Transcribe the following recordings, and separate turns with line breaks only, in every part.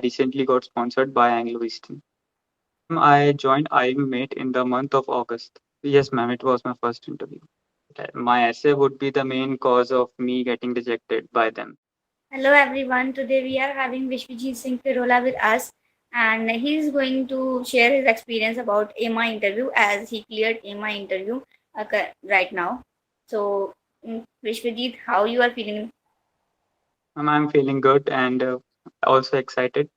recently got sponsored by Anglo Eastern. Ma'am, I joined IMUmate in the month of August. Yes, ma'am, it was my first interview. My essay would be the main cause of me getting rejected by them.
Hello everyone. Today we are having Vishwajit Singh Pirola with us, and he is going to share his experience about AMA interview as he cleared AMA interview right now. So, Vishwajit, how you are feeling?
Ma'am, I'm feeling good and also excited.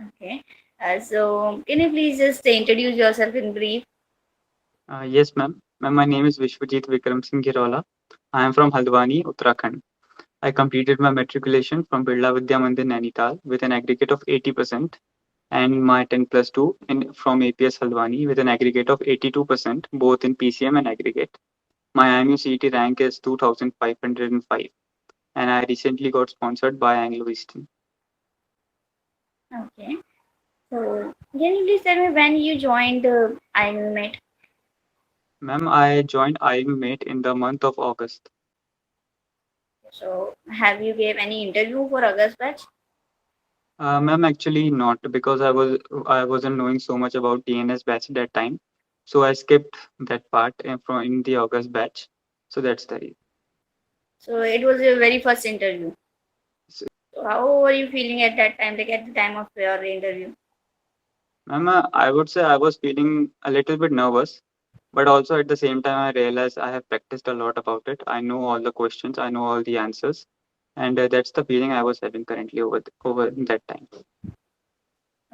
Okay. So, can you please just introduce yourself in brief?
Yes, ma'am. Ma'am, my name is Vishwajit Vikram Singh Girola. I am from Haldwani, Uttarakhand. I completed my matriculation from Birla Vidya Mandir Nainital with an aggregate of 80% and my 10 plus 2 from APS Haldwani with an aggregate of 82%, both in PCM and aggregate. My IMUcet rank is 2505 and I recently got sponsored by Anglo Eastern.
Okay. So, can you please tell me when you joined IMUmate?
Ma'am, I joined IMUmate in the month of August.
So, have you gave any interview for August batch?
Ma'am, actually not because I wasn't knowing so much about DNS batch at that time, so I skipped that part in the August batch. So that's the reason.
So, it was your very first interview.
So,
So, how were you feeling at that time, like at the time of your interview?
ma'am, I would say I was feeling a little bit nervous, but also at the same time I realized I have practiced a lot about it. I know all the questions, I know all the answers, and that's the feeling I was having currently over that time.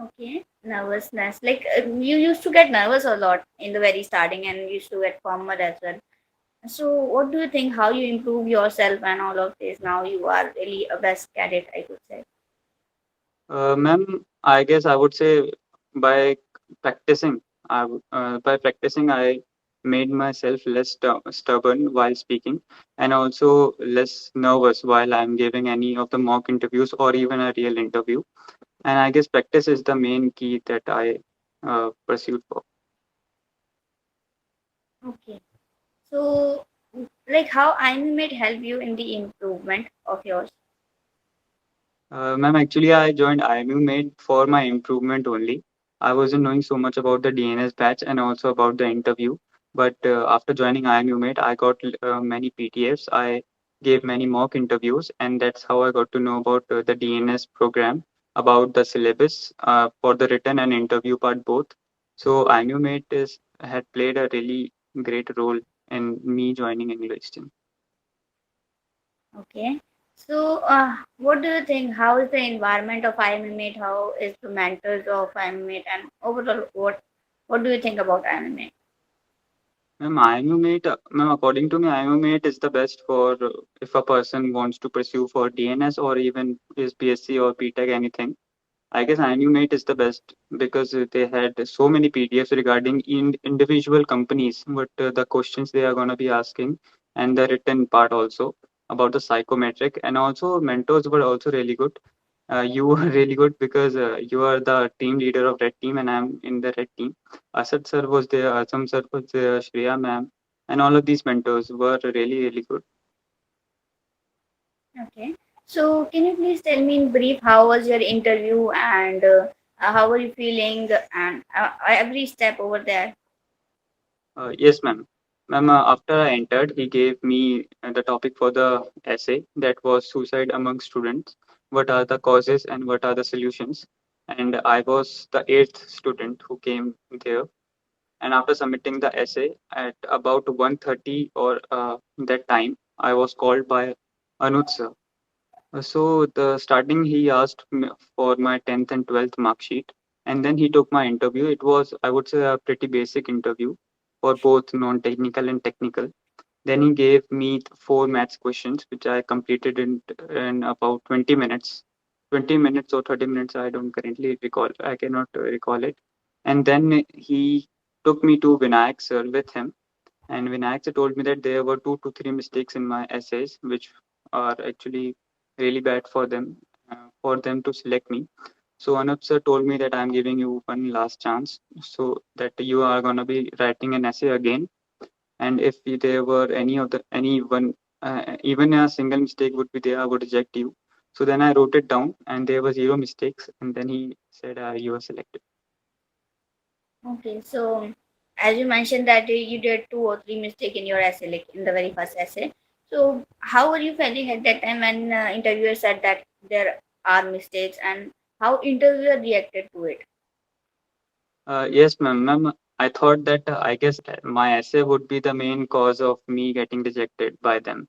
Okay, nervousness. Like you used to get nervous a lot in the very starting and used to get formal as well. So, what do you think? How you improve yourself and all of this? Now you are really a best cadet, I could say.
Ma'am, I guess I would say by practicing, by practicing, I made myself less stubborn while speaking and also less nervous while I'm giving any of the mock interviews or even a real interview. And I guess practice is the main key that I pursued for.
Okay. So, like how IMUmate help you in the improvement of yours?
Ma'am, actually, I joined IMUmate for my improvement only. I wasn't knowing so much about the DNS batch and also about the interview. But after joining IMUmate, I got many PDFs. I gave many mock interviews, and that's how I got to know about the DNS program, about the syllabus for the written and interview part both. So IMUmate is had played a really great role in me joining English.
Okay. So, what do you think? How is the environment of IMUmate? How is the mentors of IMUmate? And overall, what do you think about IMUmate?
Ma'am, according to me, IMUmate is the best for if a person wants to pursue for DNS or even is BSc or BTech anything. I guess IMUmate is the best because they had so many PDFs regarding individual companies, what the questions they are going to be asking, and the written part also about the psychometric, and also mentors were also really good. You were really good because you are the team leader of red team and I'm in the red team. Asad sir was there, Asam sir was there, Shreya ma'am, and all of these mentors were really, really good.
Okay. So, can you please tell me in brief how was your interview and how were you feeling and every step over there?
Yes, ma'am. Ma'am, after I entered, he gave me the topic for the essay that was suicide among students. What are the causes and what are the solutions? And I was the eighth student who came there. And after submitting the essay at about 1:30 or that time, I was called by Anuj sir. So the starting he asked for my 10th and 12th mark sheet, and then he took my interview. It was, I would say, a pretty basic interview for both non-technical and technical. Then he gave me four maths questions, which I completed in about 20 minutes. 20 minutes or 30 minutes, I don't currently recall. I cannot recall it. And then he took me to Vinayak sir with him. And Vinayak sir told me that there were two to three mistakes in my essays, which are actually really bad for them to select me. So Anup sir told me that I'm giving you one last chance, so that you are gonna be writing an essay again, and if there were any of the any one even a single mistake would be there, I would reject you. So then I wrote it down, and there were zero mistakes. And then he said, "You were selected."
Okay, so as you mentioned that you did two or three mistake in your essay, like in the very first essay. So how were you feeling at that time when interviewer said that there are mistakes, and how interviewer reacted to it?
Yes, ma'am. Ma'am, I thought that I guess my essay would be the main cause of me getting rejected by them,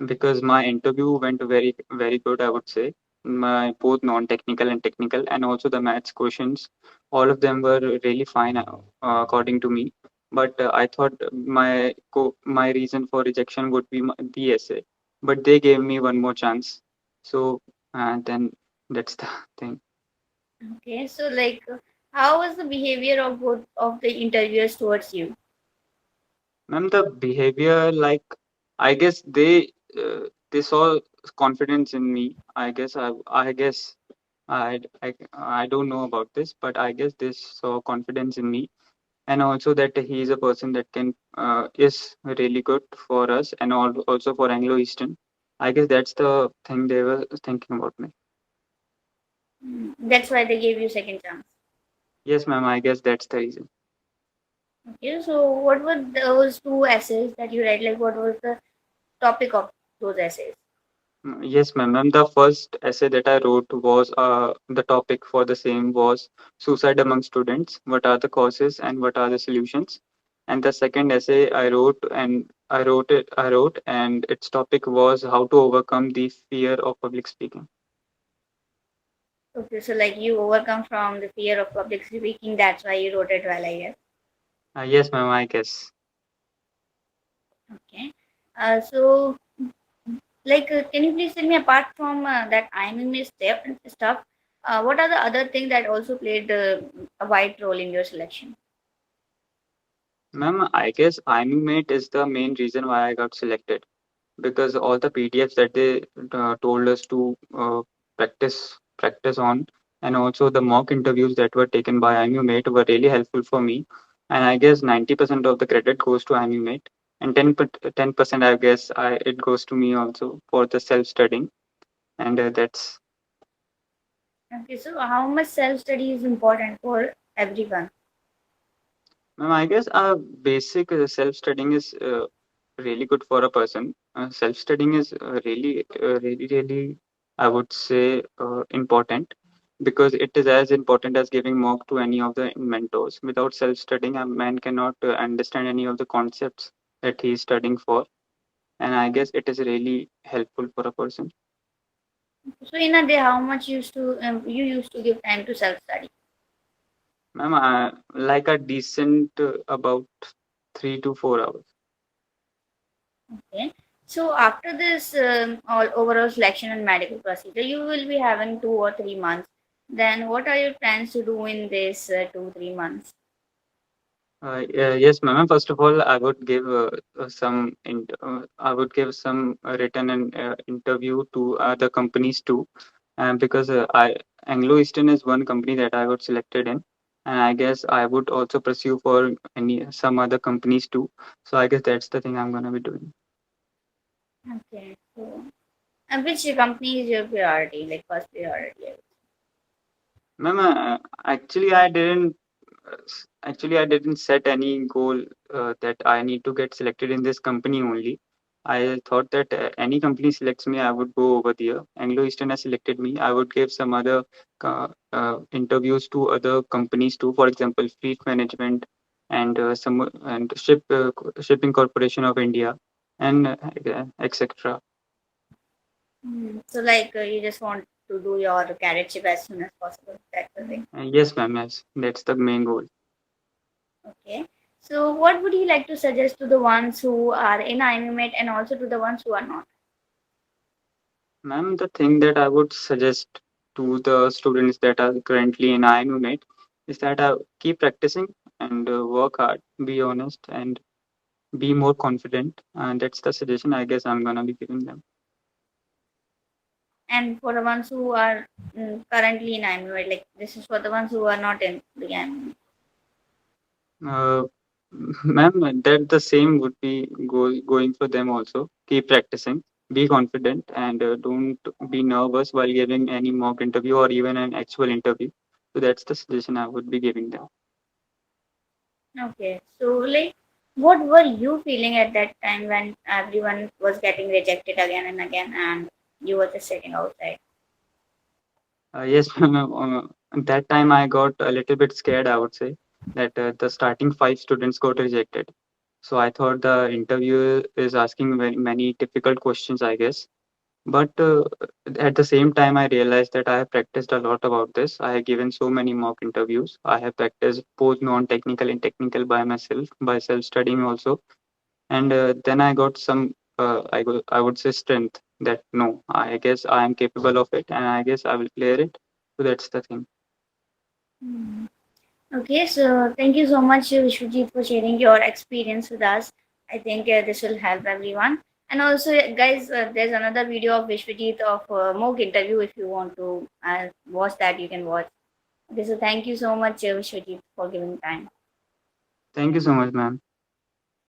because my interview went very, very good, I would say. My both non-technical and technical, and also the maths questions, all of them were really fine according to me. But I thought my reason for rejection would be the essay, but they gave me one more chance. So then that's the thing.
Okay, so like how was the behavior of both of the interviewers towards you?
Ma'am, the behavior, like, I guess they saw confidence in me. I don't know about this, but I guess they saw confidence in me, and also that he is a person that can is really good for us, and also for Anglo Eastern. I guess that's the thing they were thinking about me.
That's why they gave you second chance.
Yes, ma'am. I guess that's the reason.
Okay, so what were those two essays that you read? Like what was the topic of those essays?
Yes, ma'am. Ma'am, the first essay that I wrote was the topic for the same was suicide among students. What are the causes and what are the solutions? And the second essay I wrote, and its topic was how to overcome the fear of public speaking.
Okay, so like you overcome from the fear of public speaking, that's why you wrote it well, I guess.
Yes, ma'am. I guess.
Okay. So like, can you please tell me apart from that IMUmate stuff, what are the other things that also played a wide role in your selection?
Ma'am, I guess IMUmate is the main reason why I got selected, because all the PDFs that they told us to practice on, and also the mock interviews that were taken by IMUmate were really helpful for me. And I guess 90% of the credit goes to IMUmate, and 10% I guess it goes to me also for the self studying. And that's
Okay, so how much self study is important for everyone?
Ma'am, I guess basic self studying is really good for a person. Self studying is really, I would say, important, because it is as important as giving mock to any of the mentors. Without self studying, a man cannot understand any of the concepts that he is studying for. And I guess it is really helpful for a person.
So in a day, how much you used to give time to self study?
Ma'am, like a decent about 3 to 4 hours.
Okay. So after this all overall selection and medical procedure, you will be having 2 or 3 months. Then what are your plans to do in this 2 3 months?
Yes, ma'am. First of all, I would give some written and interview to other companies too, because Anglo Eastern is one company that I got selected in, and I guess I would also pursue for some other companies too. So I guess that's the thing I'm gonna be doing.
Okay. So and which company is your priority, like first priority?
Ma'am, actually, I didn't set any goal that I need to get selected in this company only. I thought that any company selects me, I would go over there. Anglo Eastern has selected me. I would give some other interviews to other companies too. For example, Fleet Management and Shipping Corporation of India, and etc.
So like you just want to do your cadetship as soon as possible. That's the thing.
Yes, ma'am. Yes, that's the main goal.
Okay. So what would you like to suggest to the ones who are in IMUmate and also to the ones who are not?
Ma'am, the thing that I would suggest to the students that are currently in IMUmate is that keep practicing and work hard, be honest, and be more confident. And that's the suggestion I guess I'm gonna be giving them.
And for the ones who are currently in IMUmate, like this is for the ones who are not in the IMUmate.
Uh, Ma'am, that the same would be going for them also. Keep practicing be confident and don't be nervous while giving any mock interview or even an actual interview. So that's the suggestion I would be giving them.
Okay, so like, what were you feeling at that time when everyone was getting rejected again and again, and you were just sitting outside?
Yes, that time I got a little bit scared, I would say, that the starting five students got rejected. So I thought the interviewer is asking very many difficult questions, I guess. But at the same time, I realized that I have practiced a lot about this. I have given so many mock interviews. I have practiced both non-technical and technical by myself, by self-studying also. And then I got some, I would say, strength that no, I guess I am capable of it, and I guess I will clear it. So that's the thing.
Hmm. Okay, so thank you so much, Vishwajit, for sharing your experience with us. I think this will help everyone. And also, guys, there's another video of Vishwajit of mock interview. If you want to watch that, you can watch. Okay, so thank you so much, Vishwajit, for giving time.
Thank you so much, ma'am.